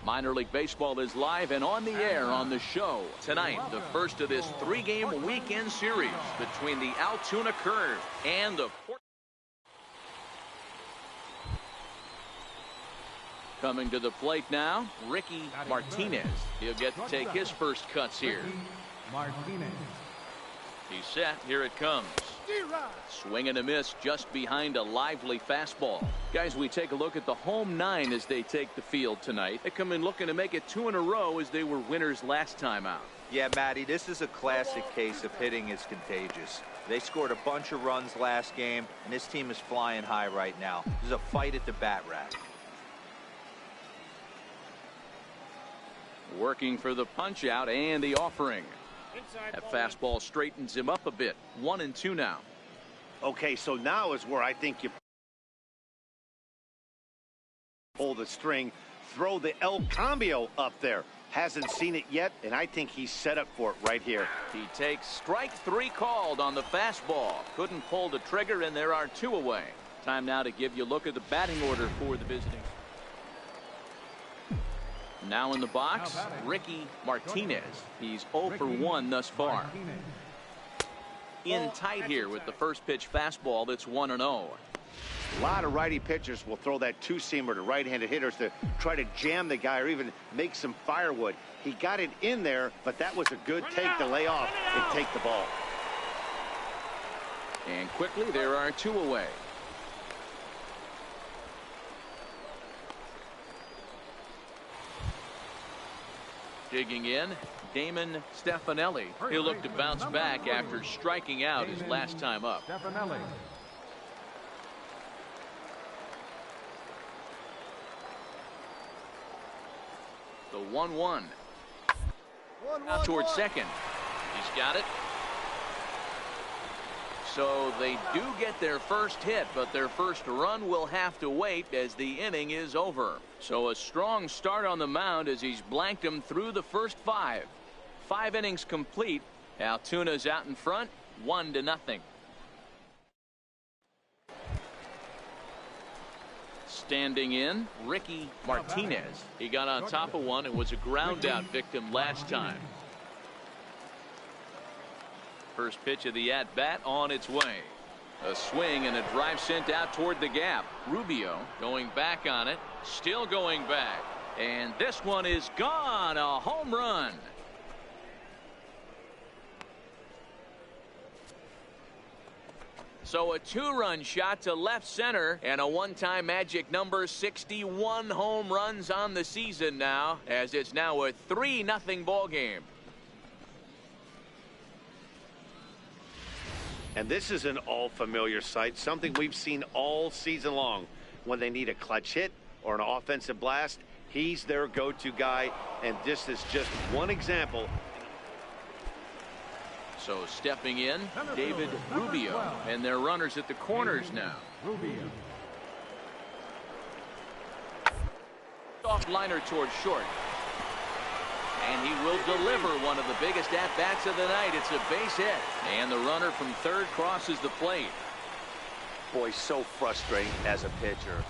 Minor League Baseball is live and on the air on the show. Tonight, the first of this 3-game weekend series between the Altoona Curve and the Port. Coming to the plate now, Ricky Martinez. He'll get to take his first cuts here. Martinez. He's set. Here it comes. Swing and a miss just behind a lively fastball. Guys, we take a look at the home 9 as they take the field tonight. They come in looking to make it 2 in a row as they were winners last time out. Yeah, Matty, this is a classic case of hitting is contagious. They scored a bunch of runs last game, and this team is flying high right now. This is a fight at the bat rack. Working for the punch out and the offering. That fastball straightens him up a bit. 1-2 now. Okay, so now is where I think you pull the string, throw the El Cambio up there. Hasn't seen it yet, and I think he's set up for it right here. He takes strike 3 called on the fastball. Couldn't pull the trigger, and there are 2 away. Time now to give you a look at the batting order for the visiting. Now in the box, Ricky Martinez. He's 0 for 1 thus far. In tight here with the first pitch fastball that's 1-0. A lot of righty pitchers will throw that 2-seamer to right-handed hitters to try to jam the guy or even make some firewood. He got it in there, but that was a good take to lay off and take the ball. And quickly there are 2 away. Digging in, Damon Stefanelli. He'll look to bounce back after striking out his last time up. Stefanelli. The 1-1. Out towards second. He's got it. So they do get their first hit, but their first run will have to wait as the inning is over. So a strong start on the mound as he's blanked him through the first 5. 5 innings complete. Altoona's out in front, 1-0. Standing in, Ricky Martinez. He got on top of one and was a ground out victim last time. First pitch of the at-bat on its way. A swing and a drive sent out toward the gap. Rubio going back on it. Still going back. And this one is gone. A home run. So a 2-run shot to left center and a one-time magic number 61 home runs on the season now, as it's now a 3-0 ball game. And this is an all-familiar sight, something we've seen all season long. When they need a clutch hit or an offensive blast, he's their go-to guy, and this is just one example. So stepping in, David Rubio, and their runners at the corners now. Rubio. Off liner towards short. And he will deliver one of the biggest at-bats of the night. It's a base hit. And the runner from third crosses the plate. Boy, so frustrating as a pitcher.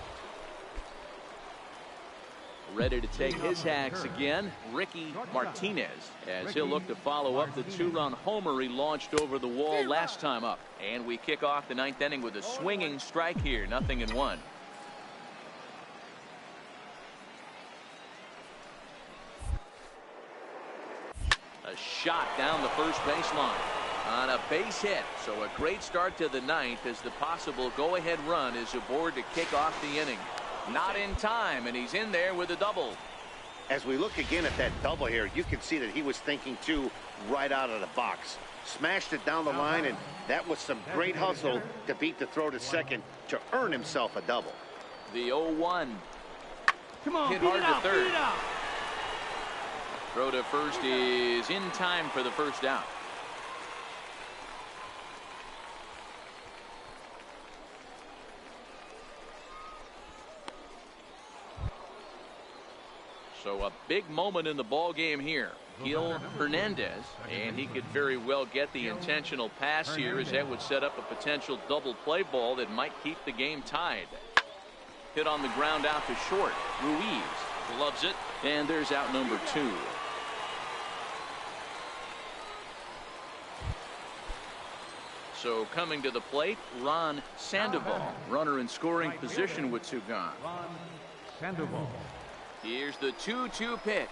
Ready to take his hacks again, Ricky Martinez, as he'll look to follow up the 2-run homer he launched over the wall last time up. And we kick off the 9th inning with a swinging strike here, 0-1. A shot down the first baseline on a base hit. So a great start to the 9th as the possible go-ahead run is aboard to kick off the inning. Not in time, and he's in there with a double. As we look again at that double here, you can see that he was thinking too right out of the box. Smashed it down the line, and that was some great hustle to beat the throw to second to earn himself a double. The 0-1. Come on, hit beat hard it out, to third. beat it out. Throw to first is in time for the first out. So a big moment in the ball game here. Gil Hernandez, and he could very well get the intentional pass here, as that would set up a potential double play ball that might keep the game tied. Hit on the ground out to short. Ruiz gloves it, And there's out number 2. So coming to the plate, Ron Sandoval, runner in scoring position with 2 gone. Ron Sandoval. Here's the 2-2 pitch.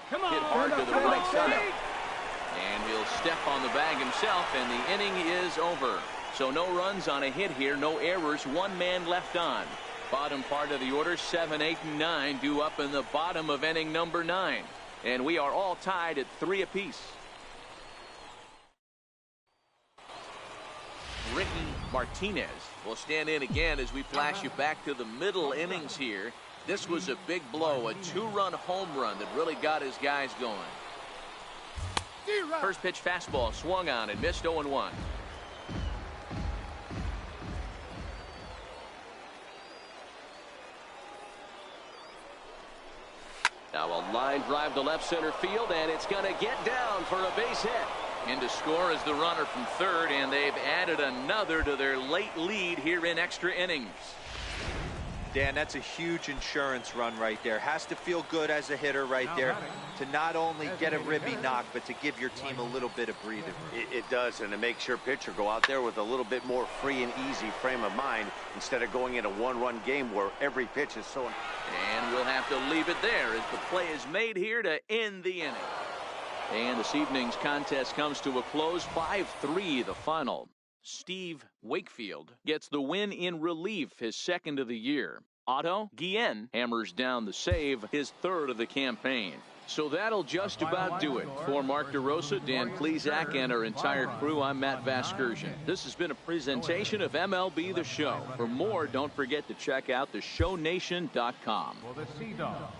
Come on. Hit hard to the right side. And he'll step on the bag himself, and the inning is over. So no runs on a hit here, no errors, 1 man left on. Bottom part of the order, 7, 8, and 9 due up in the bottom of inning number 9. And we are all tied at 3 apiece. Ricky Martinez will stand in again as we flash you back to the middle innings here. This was a big blow, a 2-run home run that really got his guys going. First pitch fastball swung on and missed 0-1. Now a line drive to left center field, and it's going to get down for a base hit. In to score is the runner from third, and they've added another to their late lead here in extra innings. Dan, that's a huge insurance run right there. Has to feel good as a hitter right there to not only get a ribby knock, but to give your team a little bit of breathing room. It does, and it makes your pitcher go out there with a little bit more free and easy frame of mind instead of going in a 1-run game where every pitch is so. And we'll have to leave it there as the play is made here to end the inning. And this evening's contest comes to a close, 5-3 the final. Steve Wakefield gets the win in relief, his 2nd of the year. Otto Guillen hammers down the save, his 3rd of the campaign. So that'll just about do it. For Mark DeRosa, Dan Plesac, and our entire crew, I'm Matt Vasgersian. This has been a presentation of MLB The Show. For more, don't forget to check out theshownation.com. For the Sea Dogs.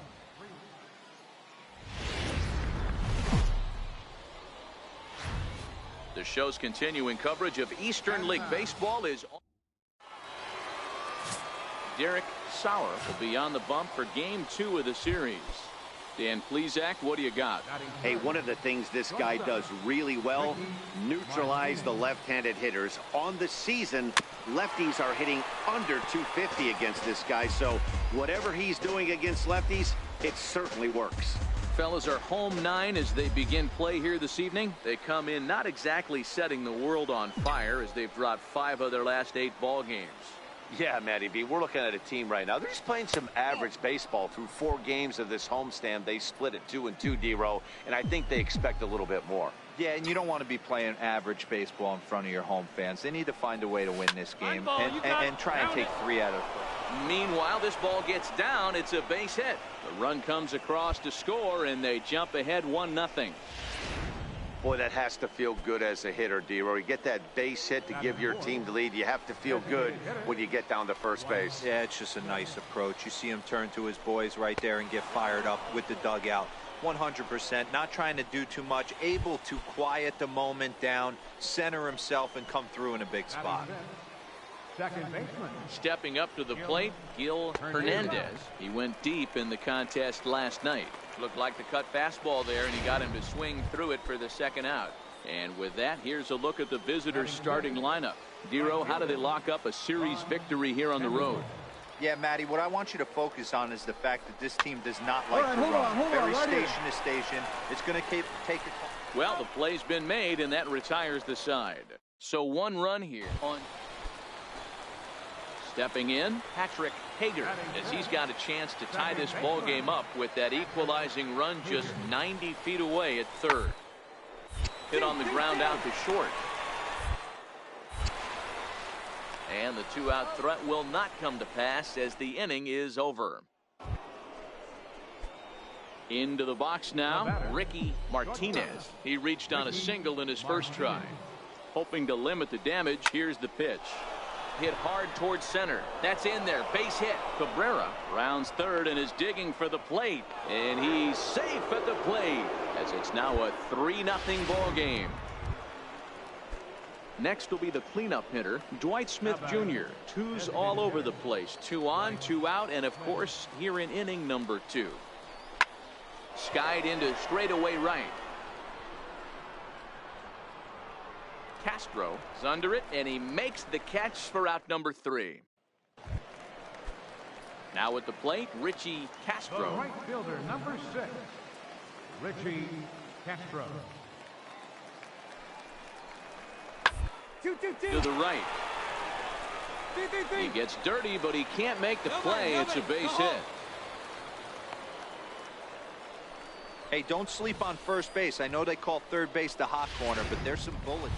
The show's continuing coverage of Eastern League Baseball is on. Derek Sauer will be on the bump for Game 2 of the series. Dan Plesac, what do you got? Hey, one of the things this guy does really well, neutralize the left-handed hitters. On the season, lefties are hitting under 250 against this guy, so whatever he's doing against lefties, it certainly works. Fellas are home 9 as they begin play here this evening. They come in not exactly setting the world on fire as they've dropped 5 of their last 8 ball games. Yeah, Matty B, we're looking at a team right now. They're just playing some average baseball through 4 games of this homestand. They split at 2-2, D-Row, and I think they expect a little bit more. Yeah, and you don't want to be playing average baseball in front of your home fans. They need to find a way to win this game and try and take 3 out of 4. Meanwhile, this ball gets down. It's a base hit. The run comes across to score, and they jump ahead 1-0. Boy, that has to feel good as a hitter, D-Row. You get that base hit to give your team the lead. You have to feel good when you get down to first base. Yeah, it's just a nice approach. You see him turn to his boys right there and get fired up with the dugout. 100%, not trying to do too much, able to quiet the moment down, center himself, and come through in a big spot. Second baseman. Stepping up to the plate, Gil Hernandez. He went deep in the contest last night. Looked like the cut fastball there, and he got him to swing through it for the 2nd out. And with that, here's a look at the visitors' starting lineup. Dero, how do they lock up a series victory here on the road? Yeah, Matty, what I want you to focus on is the fact that this team does not like to run. Very station to station. It's going to take a... Well, the play's been made, and that retires the side. So 1 run here on... Stepping in, Patrick Hager, as he's got a chance to tie this ball game up with that equalizing run just 90 feet away at 3rd. Hit on the ground out to short. And the 2-out threat will not come to pass as the inning is over. Into the box now, Ricky Martinez. He reached on a single in his first try. Hoping to limit the damage, here's the pitch. Hit hard towards center. That's in there. Base hit. Cabrera rounds 3rd and is digging for the plate. And he's safe at the plate as it's now a 3-0 ball game. Next will be the cleanup hitter, Dwight Smith Jr. 2s all over the place. 2 on, 2 out, and of course here in inning number 2. Skied into straightaway right. Castro is under it, and he makes the catch for out number 3. Now at the plate, Richie The Castro. right fielder, number 6, Richie Castro. To the right. He gets dirty, but he can't make the play. It's a base hit. Hey, don't sleep on first base. I know they call third base the hot corner, but there's some bullets.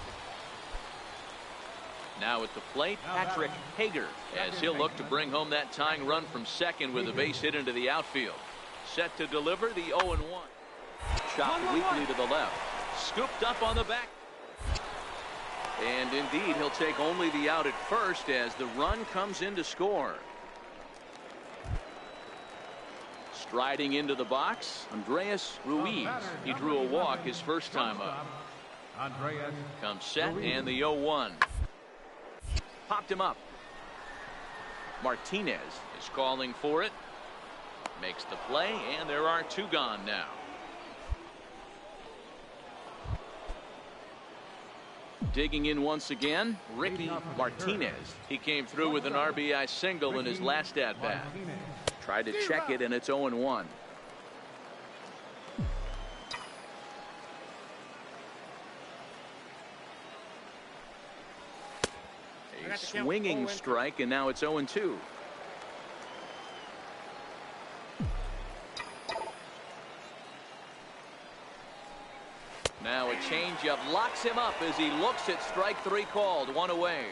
Now at the plate, Patrick Hager, as he'll look to bring home that tying run from second with a base hit into the outfield. Set to deliver the 0-1. Shot weakly to the left. Scooped up on the back. And indeed, he'll take only the out at first as the run comes in to score. Striding into the box, Andreas Ruiz. He drew a walk his first time up. Andreas Comes set Ruiz. and the 0-1. Popped him up. Martinez is calling for it. Makes the play, and there are 2 gone now. Digging in once again, Ricky Martinez. He came through with an RBI single in his last at-bat. Tried to check it, and it's 0-1. A swinging strike, and now it's 0-2. Now a changeup locks him up as he looks at strike 3 called. 1 away.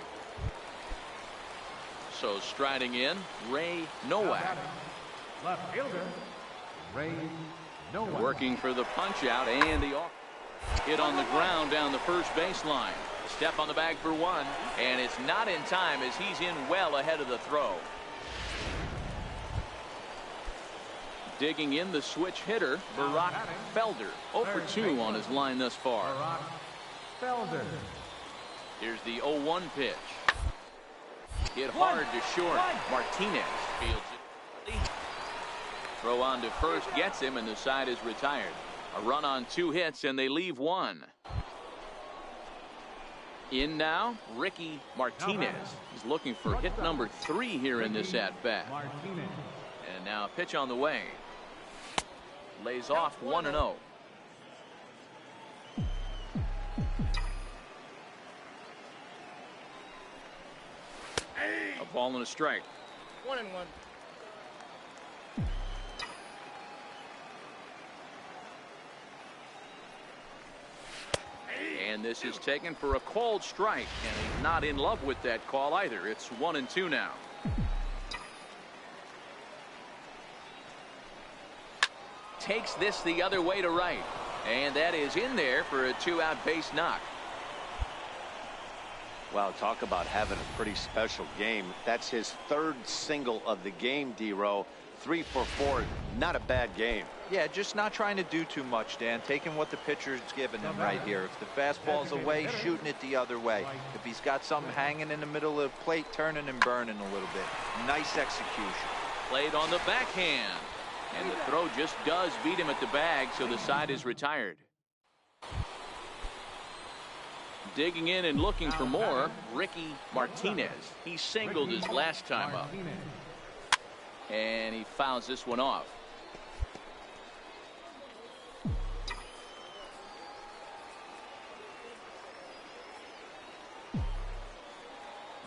So striding in, Ray Nowak. Left fielder, Ray Nowak. Working for the punch out and the off. Hit on the ground down the first baseline. Step on the bag for 1, and it's not in time as he's in well ahead of the throw. Digging in the switch hitter, Barack Felder. 0 for 2 on his line thus far. Barack Felder. Here's the 0-1 pitch. Hit hard to short. Martinez fields it. Throw on to first gets him, and the side is retired. A run on 2 hits, and they leave 1. In now, Ricky Martinez. He's looking for hit number 3 here in this at-bat. Martinez. And now a pitch on the way. Lays off 1-0. A ball and a strike. 1-1. And this is taken for a called strike, and he's not in love with that call either. It's 1-2 now. Takes this the other way to right, and that is in there for a 2-out base knock. Wow, talk about having a pretty special game. That's his 3rd single of the game, D-Row. 3 for 4, not a bad game. Yeah, just not trying to do too much, Dan. Taking what the pitcher's giving him right here. If the fastball's away, shooting it the other way. If he's got something hanging in the middle of the plate, turning and burning a little bit. Nice execution. Played on the backhand, and the throw just does beat him at the bag, so the side is retired. Digging in and looking for more, Ricky Martinez. He singled his last time up, and he fouls this one off.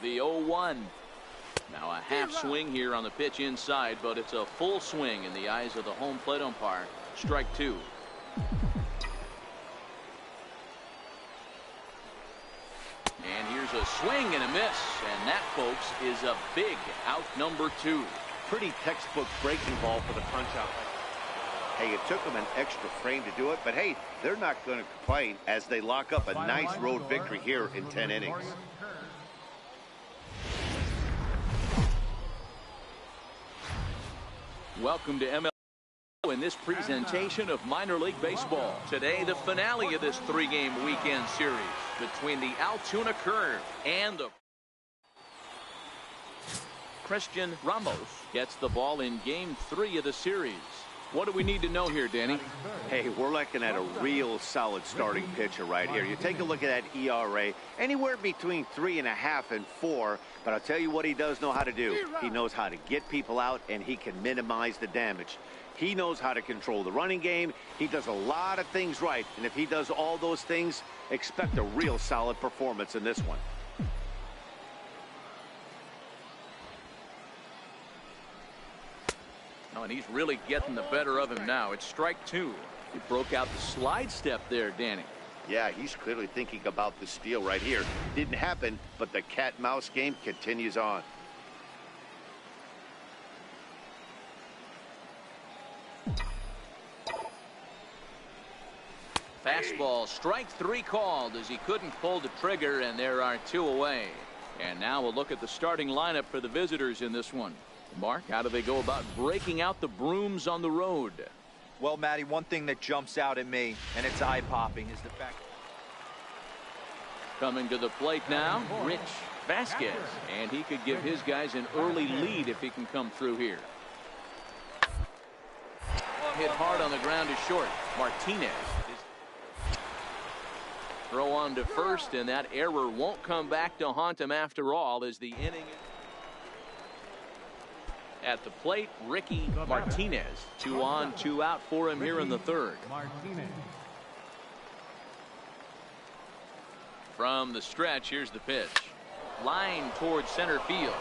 The 0-1. Now a half swing here on the pitch inside, but it's a full swing in the eyes of the home plate umpire. Strike 2. And here's a swing and a miss, and that, folks, is a big out number 2. Pretty textbook breaking ball for the punch out. Hey, it took them an extra frame to do it, but hey, they're not going to complain as they lock up a nice road victory here in 10 innings. Welcome to MLB in this presentation of minor league baseball. Today, the finale of this 3-game weekend series between the Altoona Curve and the Christian Ramos gets the ball in game 3 of the series. What do we need to know here, Danny? Hey, we're looking at a real solid starting pitcher right here. You take a look at that ERA, anywhere between 3.5 and 4. But I'll tell you what he does know how to do. He knows how to get people out, and he can minimize the damage. He knows how to control the running game. He does a lot of things right. And if he does all those things, expect a real solid performance in this one. Oh, and he's really getting the better of him now. It's strike 2. He broke out the slide step there, Danny. Yeah, he's clearly thinking about the steal right here. Didn't happen, but the cat-mouse game continues on. Fastball, strike 3 called as he couldn't pull the trigger, and there are 2 away. And now we'll look at the starting lineup for the visitors in this one. Mark, how do they go about breaking out the brooms on the road? Well, Matty, one thing that jumps out at me, and it's eye-popping, is the fact. Coming to the plate now, Rich Vasquez. And he could give his guys an early lead if he can come through here. Hit hard on the ground to short. Martinez. Throw on to first, and that error won't come back to haunt him after all as the inning. At the plate, Ricky Martinez. 2 on, 2 out for him here in the third. From the stretch, here's the pitch. Line towards center field.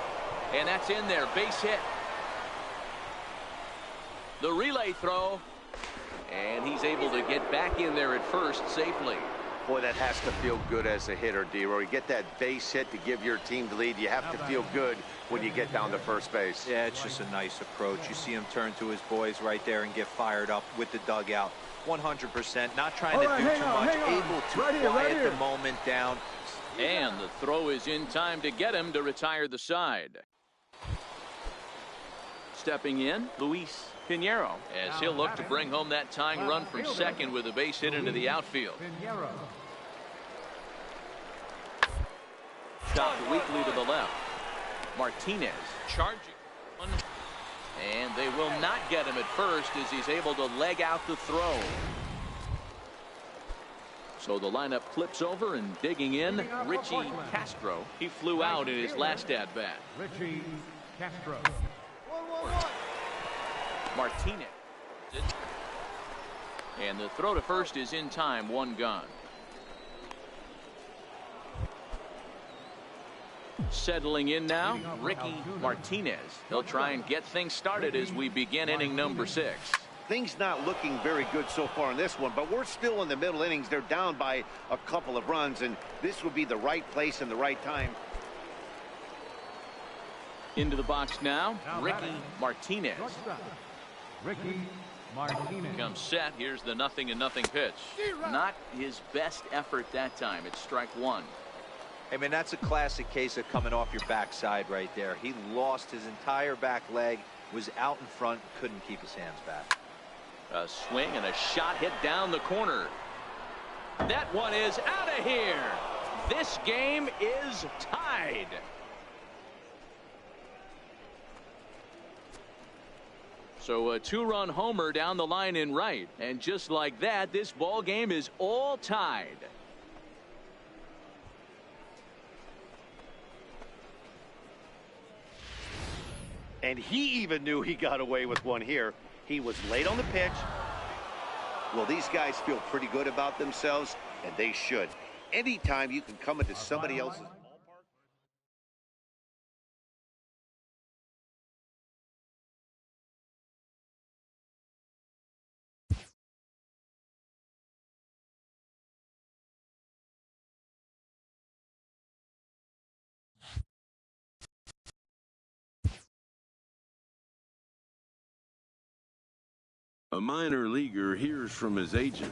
And that's in there. Base hit. The relay throw. And he's able to get back in there at first safely. Boy, that has to feel good as a hitter, D-Roy. You get that base hit to give your team the lead. You have to feel good when you get down to first base. Yeah, it's just a nice approach. You see him turn to his boys right there and get fired up with the dugout. 100%, not trying to do too much, able to quiet the moment down. And the throw is in time to get him to retire the side. Stepping in, Luis Pinheiro, as he'll look to bring home that tying run from second with a base hit into the outfield. Chopped weakly to the left. Martinez charging. And they will not get him at first as he's able to leg out the throw. So the lineup flips over, and digging in, Richie Castro. He flew out in his last at-bat. Richie Castro. Martinez. And the throw to first is in time, 1 gone. Settling in now, Ricky Martinez. He'll try and get things started as we begin inning number 6. Things not looking very good so far in this one, but we're still in the middle innings. They're down by a couple of runs, and this would be the right place and the right time. Into the box now, Ricky Martinez. Ricky Martinez. Comes set. Here's the 0-0 pitch. Not his best effort that time. It's strike 1. I mean, that's a classic case of coming off your backside right there. He lost his entire back leg, was out in front, couldn't keep his hands back. A swing and a shot hit down the corner. That one is out of here. This game is tied. So a 2-run homer down the line in right. And just like that, this ball game is all tied. And he even knew he got away with one here. He was late on the pitch. Well, these guys feel pretty good about themselves, and they should. Anytime you can come into somebody else's ballpark. A minor leaguer hears from his agent